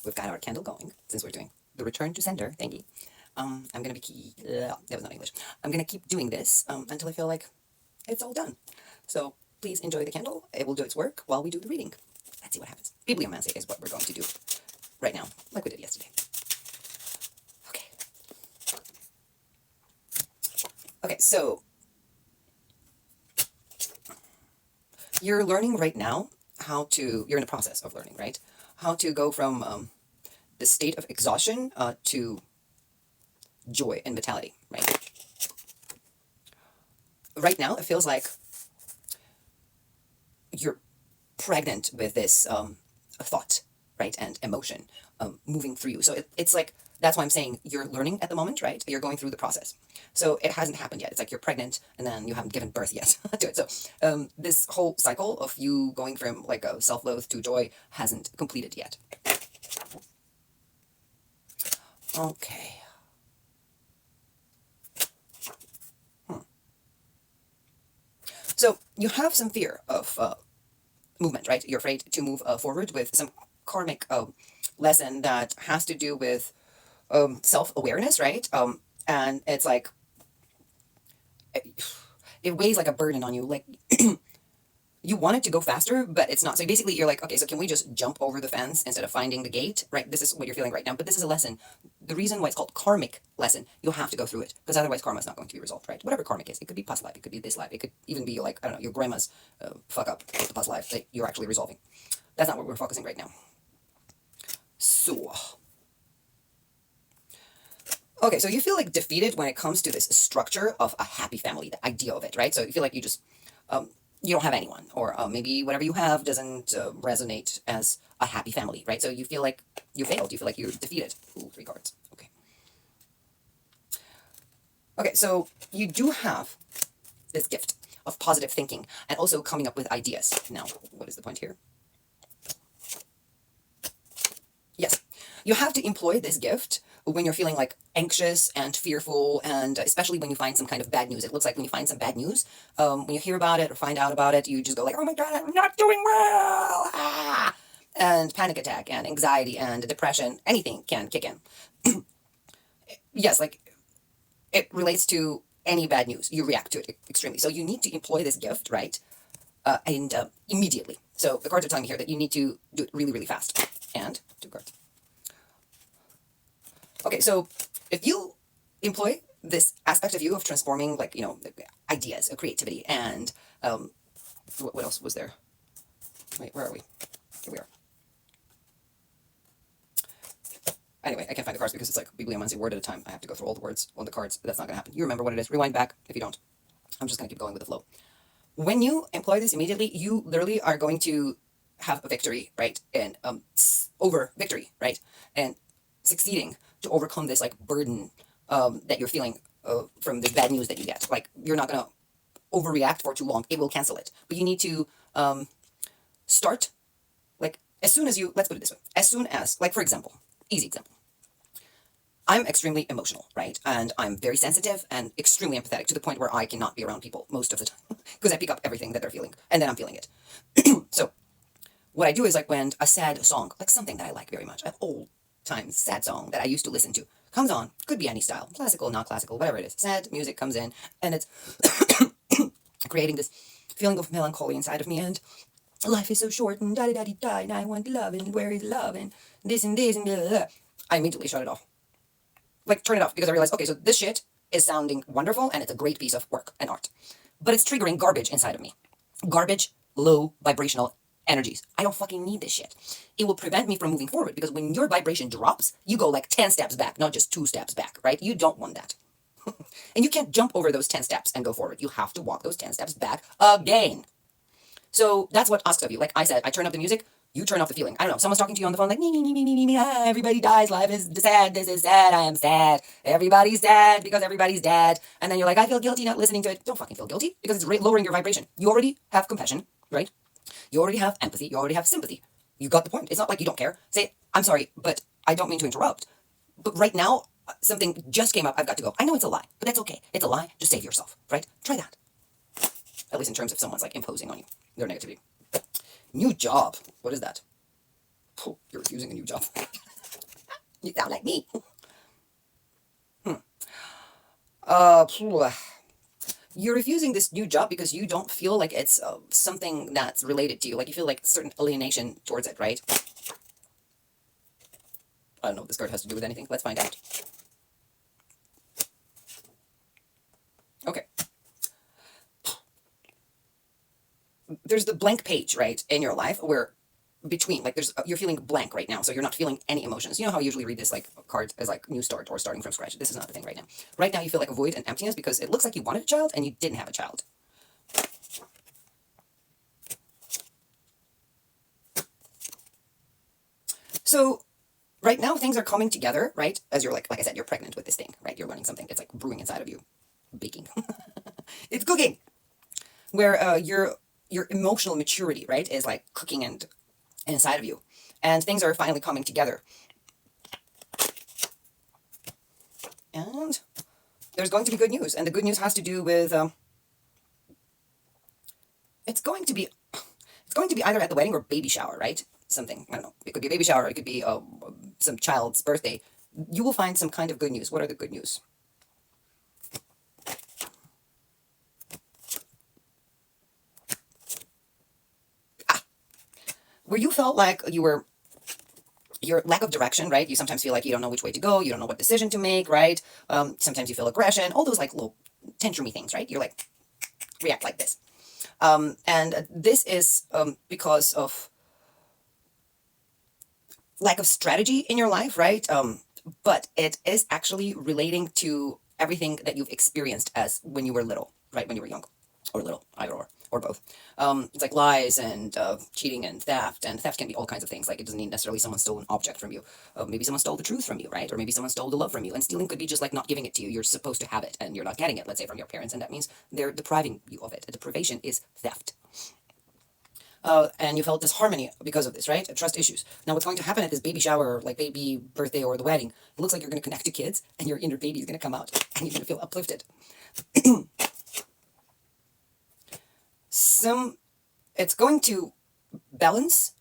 we've got our candle going, since we're doing the return to sender thingy. I'm gonna be that was not English. I'm gonna keep doing this until I feel like it's all done. So please enjoy the candle. It will do its work while we do the reading. Let's see what happens. Bibliomancy is what we're going to do right now, like we did yesterday. Okay. Okay, so you're learning right now you're in the process of learning, right? How to go from the state of exhaustion to joy and vitality, right? Right now, it feels like you're pregnant with this thought, right, and emotion moving through you. So it's like, that's why I'm saying you're learning at the moment, right? You're going through the process. So it hasn't happened yet. It's like you're pregnant and then you haven't given birth yet to it. So this whole cycle of you going from like a self-loathe to joy hasn't completed yet. Okay. So you have some fear of movement, right? You're afraid to move forward with some karmic lesson that has to do with self-awareness, right? And it's like, it weighs like a burden on you. Like, you want it to go faster, but it's not. So basically, you're like, okay, so can we just jump over the fence instead of finding the gate, right? This is what you're feeling right now, but this is a lesson. The reason why it's called karmic lesson, you'll have to go through it, because otherwise karma is not going to be resolved, right? Whatever karmic is. It could be past life, it could be this life, it could even be like, I don't know, your grandma's fuck up, the past life that you're actually resolving. That's not what we're focusing right now. So, okay, so you feel like defeated when it comes to this structure of a happy family, the idea of it, right? So you feel like you just, you don't have anyone, or maybe whatever you have doesn't resonate as a happy family, right? So you feel like you failed, you feel like you're defeated. Ooh, 3 cards, okay. Okay, so you do have this gift of positive thinking and also coming up with ideas. Now, what is the point here? Yes, you have to employ this gift when you're feeling like anxious and fearful, and especially when you find some kind of bad news. It looks like when you find some bad news, when you hear about it or find out about it, you just go like, oh my God, I'm not doing well. Ah! And panic attack and anxiety and depression, anything can kick in. Yes, like it relates to any bad news. You react to it extremely. So you need to employ this gift, right? And immediately. So the cards are telling me here that you need to do it really, really fast. And 2 cards. Okay, so if you employ this aspect of you of transforming, like, you know, ideas, creativity, and what else was there? Wait, where are we? Here we are. Anyway, I can't find the cards because it's like bibliomancy word at a time. I have to go through all the words on the cards. That's not going to happen. You remember what it is. Rewind back if you don't. I'm just going to keep going with the flow. When you employ this immediately, you literally are going to have a victory, right? And over victory, right? And succeeding to overcome this like burden that you're feeling from the bad news that you get. Like, you're not going to overreact for too long. It will cancel it. But you need to start, like, as soon as you, let's put it this way. As soon as, like, for example, easy example. I'm extremely emotional, right? And I'm very sensitive and extremely empathetic to the point where I cannot be around people most of the time because I pick up everything that they're feeling and then I'm feeling it. So what I do is, like, when a sad song, like something that I like very much, an old time sad song that I used to listen to comes on, could be any style, classical, not classical, whatever it is, sad music comes in and it's creating this feeling of melancholy inside of me, and life is so short and da-da-da-da-da, and I want love, and where is love, and this and blah, blah, blah. I immediately shut it off. Like, turn it off, because I realized, okay, so this shit is sounding wonderful and it's a great piece of work and art, but it's triggering garbage inside of me. Garbage, low vibrational energies. I don't fucking need this shit. It will prevent me from moving forward, because when your vibration drops, you go like 10 steps back, not just 2 steps back, right? You don't want that. And you can't jump over those 10 steps and go forward. You have to walk those 10 steps back again. So that's what asks of you. Like I said, I turn up the music, you turn off the feeling. I don't know, someone's talking to you on the phone like, everybody dies, life is sad, this is sad, I am sad, everybody's sad because everybody's dead. And then you're like, I feel guilty not listening to it. Don't fucking feel guilty, because it's lowering your vibration. You already have compassion, right? You already have empathy, you already have sympathy. You got the point. It's not like you don't care. Say, I'm sorry, but I don't mean to interrupt. But right now, something just came up, I've got to go. I know it's a lie, but that's okay. It's a lie, just save yourself, right? Try that. At least in terms of someone's like imposing on you their negativity. New job. What is that? Oh, you're refusing a new job. You sound like me. Phew. You're refusing this new job because you don't feel like it's something that's related to you. Like you feel like certain alienation towards it, right? I don't know if this card has to do with anything. Let's find out. Okay. There's the blank page, right, in your life where between, like, you're feeling blank right now, so you're not feeling any emotions. You know how I usually read this, like, card as, like, new start or starting from scratch. This is not the thing right now. Right now you feel like a void and emptiness because it looks like you wanted a child and you didn't have a child. So right now things are coming together, right? As you're like I said, you're pregnant with this thing, right? You're running something. It's like brewing inside of you, baking. It's cooking. Where your emotional maturity, right, is like cooking and inside of you, and things are finally coming together. And there's going to be good news, and the good news has to do with it's going to be either at the wedding or baby shower, right? Something, I don't know. It could be a baby shower. It could be some child's birthday. You will find some kind of good news. What are the good news? Where you felt like your lack of direction, right? You sometimes feel like you don't know which way to go. You don't know what decision to make, right? Sometimes you feel aggression. All those like little tantrumy things, right? You're like, react like this. And this is because of lack of strategy in your life, right? But it is actually relating to everything that you've experienced as when you were little, right? When you were young or little, either or both. It's like lies and cheating and theft can be all kinds of things. Like it doesn't mean necessarily someone stole an object from you. Maybe someone stole the truth from you, right? Or maybe someone stole the love from you. And stealing could be just like not giving it to you. You're supposed to have it and you're not getting it, let's say from your parents, and that means they're depriving you of it. A deprivation is theft. And you felt disharmony because of this, right? Trust issues. Now, what's going to happen at this baby shower, like baby birthday or the wedding, it looks like you're going to connect to kids and your inner baby is going to come out and you're going to feel uplifted. It's going to balance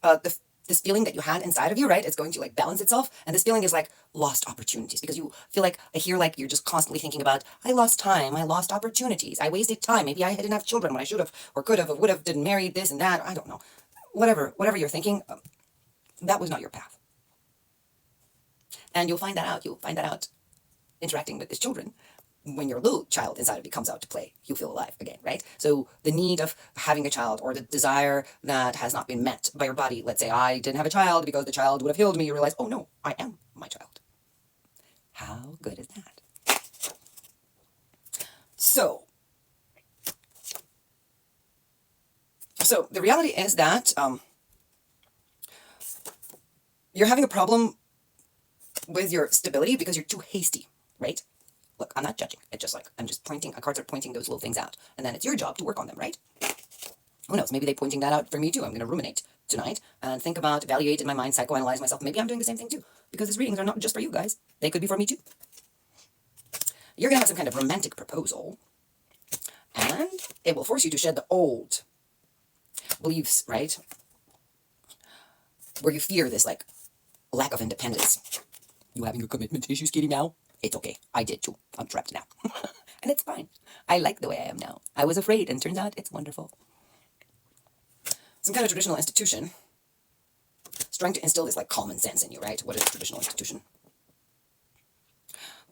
this feeling that you had inside of you, right? It's going to like balance itself. And this feeling is like lost opportunities because you feel like, I hear like you're just constantly thinking about, I lost time, I lost opportunities, I wasted time. Maybe I didn't have children when I should have or could have or would have, didn't marry this and that. I don't know. Whatever you're thinking, that was not your path. And you'll find that out. You'll find that out interacting with these children. When your little child inside of you comes out to play, you feel alive again, right? So the need of having a child or the desire that has not been met by your body, let's say I didn't have a child because the child would have healed me, you realize, oh no, I am my child. How good is that? So the reality is that you're having a problem with your stability because you're too hasty, right? Look, I'm not judging. It's just like, I'm just pointing, cards are pointing those little things out. And then it's your job to work on them, right? Who knows? Maybe they're pointing that out for me too. I'm going to ruminate tonight and think about, evaluate in my mind, psychoanalyze myself. Maybe I'm doing the same thing too. Because these readings are not just for you guys. They could be for me too. You're going to have some kind of romantic proposal. And it will force you to shed the old beliefs, right? Where you fear this, like, lack of independence. You having a commitment issues, Kitty, now? It's okay. I did too. I'm trapped now. And it's fine. I like the way I am now. I was afraid, and turns out it's wonderful. Some kind of traditional institution is trying to instill this like common sense in you, right? What is a traditional institution?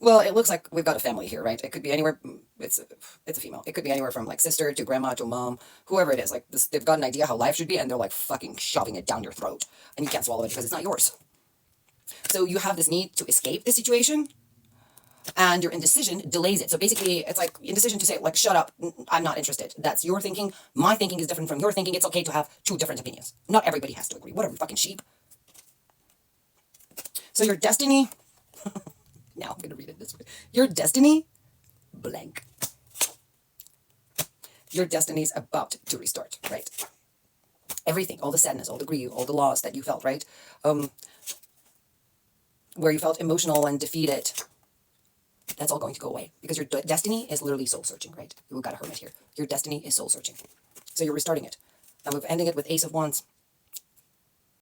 Well, it looks like we've got a family here, right? It could be anywhere. It's a female. It could be anywhere from like sister to grandma to mom, whoever it is. Like this, they've got an idea how life should be, and they're like fucking shoving it down your throat, and you can't swallow it because it's not yours. So you have this need to escape the situation, and your indecision delays it. So basically, it's like indecision to say, like, shut up, I'm not interested. That's your thinking. My thinking is different from your thinking. It's okay to have two different opinions. Not everybody has to agree. Whatever, fucking sheep. So your destiny, now I'm going to read it this way. Your destiny, blank. Your destiny's about to restart, right? Everything, all the sadness, all the grief, all the loss that you felt, right? Where you felt emotional and defeated, that's all going to go away because your destiny is literally soul searching, right? We've got a hermit here. Your destiny is soul searching. So you're restarting it. And we're ending it with Ace of Wands.